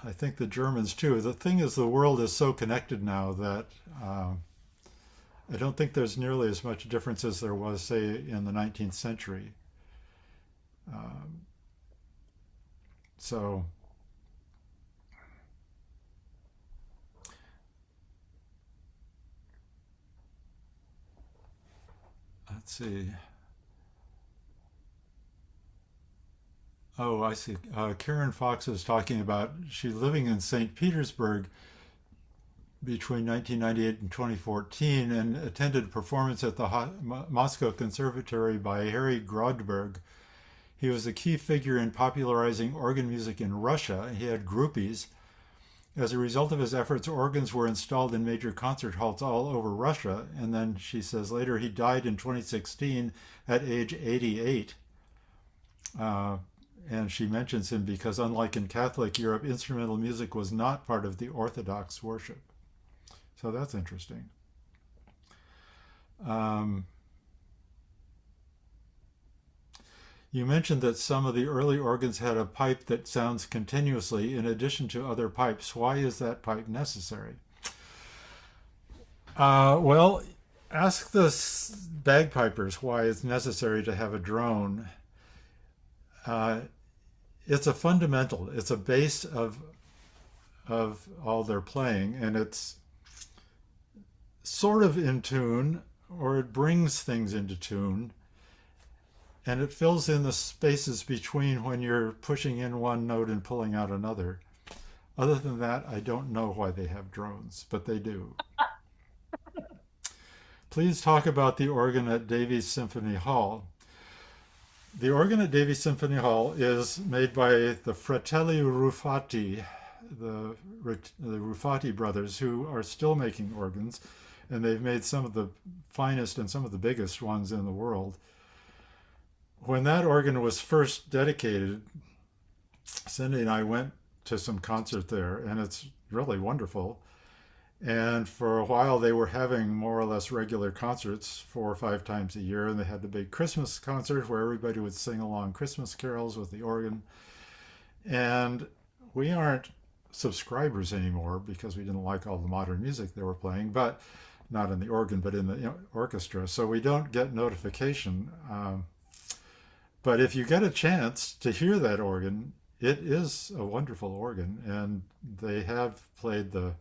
I think the Germans too. The thing is, the world is so connected now that I don't think there's nearly as much difference as there was, say, in the 19th century. So let's see. Oh, I see. Karen Fox is talking about she's living in St. Petersburg between 1998 and 2014 and attended a performance at the Moscow Conservatory by Harry Grodberg. He was a key figure in popularizing organ music in Russia. He had groupies. As a result of his efforts, organs were installed in major concert halls all over Russia. And then she says later he died in 2016 at age 88. And she mentions him because, unlike in Catholic Europe, instrumental music was not part of the Orthodox worship. So that's interesting. You mentioned that some of the early organs had a pipe that sounds continuously in addition to other pipes. Why is that pipe necessary? Well, ask the bagpipers why it's necessary to have a drone. It's a fundamental. It's a base of all their playing, and it's sort of in tune, or it brings things into tune, and it fills in the spaces between when you're pushing in one note and pulling out another. Other than that, I don't know why they have drones, but they do. Please talk about the organ at Davies Symphony Hall. The organ at Davies Symphony Hall is made by the Fratelli Ruffati, the Ruffati brothers, who are still making organs, and they've made some of the finest and some of the biggest ones in the world. When that organ was first dedicated, Cindy and I went to some concert there, and it's really wonderful. And for a while, they were having more or less regular concerts 4 or 5 times a year. And they had the big Christmas concert where everybody would sing along Christmas carols with the organ. And we aren't subscribers anymore because we didn't like all the modern music they were playing, but not in the organ, but in the orchestra. So we don't get notification. But if you get a chance to hear that organ, it is a wonderful organ. And they have played the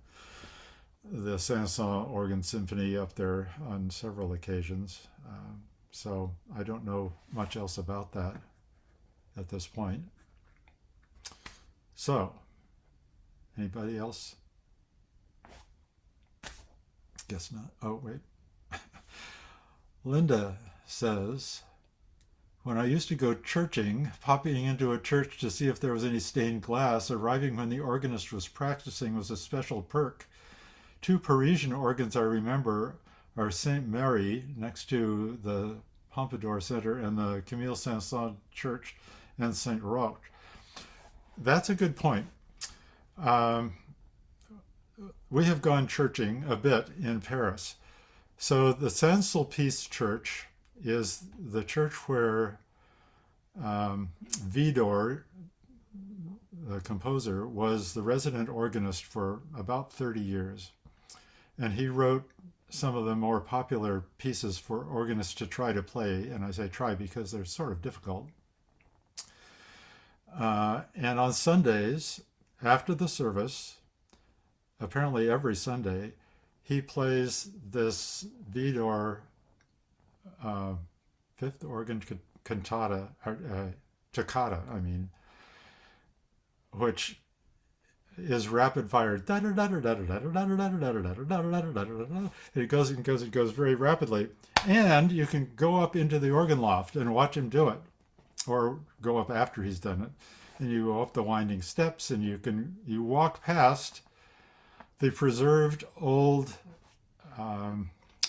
Saint-Saëns organ symphony up there on several occasions. So I don't know much else about that at this point. So, anybody else? Guess not. Oh, wait. Linda says, when I used to go churching, popping into a church to see if there was any stained glass, arriving when the organist was practicing was a special perk. 2 Parisian organs I remember are Saint Mary next to the Pompadour Center and the Camille Saint-Saëns Church and Saint Roch. That's a good point. We have gone churching a bit in Paris. So the Saint-Sulpice Church is the church where Widor, the composer, was the resident organist for about 30 years. And he wrote some of the more popular pieces for organists to try to play. And I say try because they're sort of difficult. And on Sundays, after the service, apparently every Sunday, he plays this Vidor fifth organ cantata, toccata, I mean, which is rapid fire. It goes and goes and goes very rapidly. And you can go up into the organ loft and watch him do it, or go up after he's done it. And you go up the winding steps, and you walk past the preserved old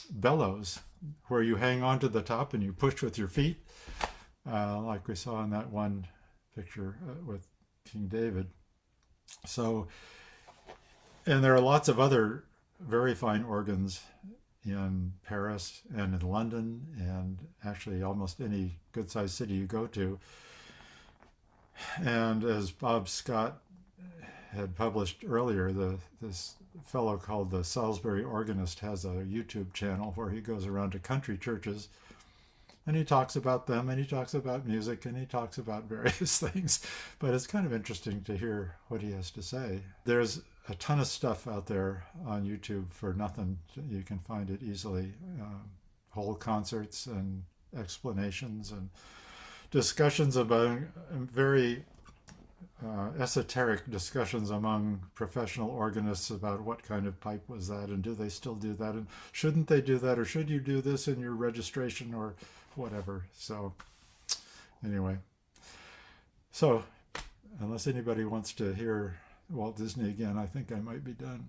bellows where you hang on to the top and you push with your feet, like we saw in that one picture with King David. So, and there are lots of other very fine organs in Paris and in London, and actually almost any good-sized city you go to. And as Bob Scott had published earlier, this fellow called the Salisbury Organist has a YouTube channel where he goes around to country churches and he talks about them, and he talks about music, and he talks about various things. But it's kind of interesting to hear what he has to say. There's a ton of stuff out there on YouTube for nothing. You can find it easily. Whole concerts and explanations and discussions about very esoteric discussions among professional organists about what kind of pipe was that, and do they still do that, and shouldn't they do that, or should you do this in your registration, or whatever. So anyway, so unless anybody wants to hear Walt Disney again, I think I might be done.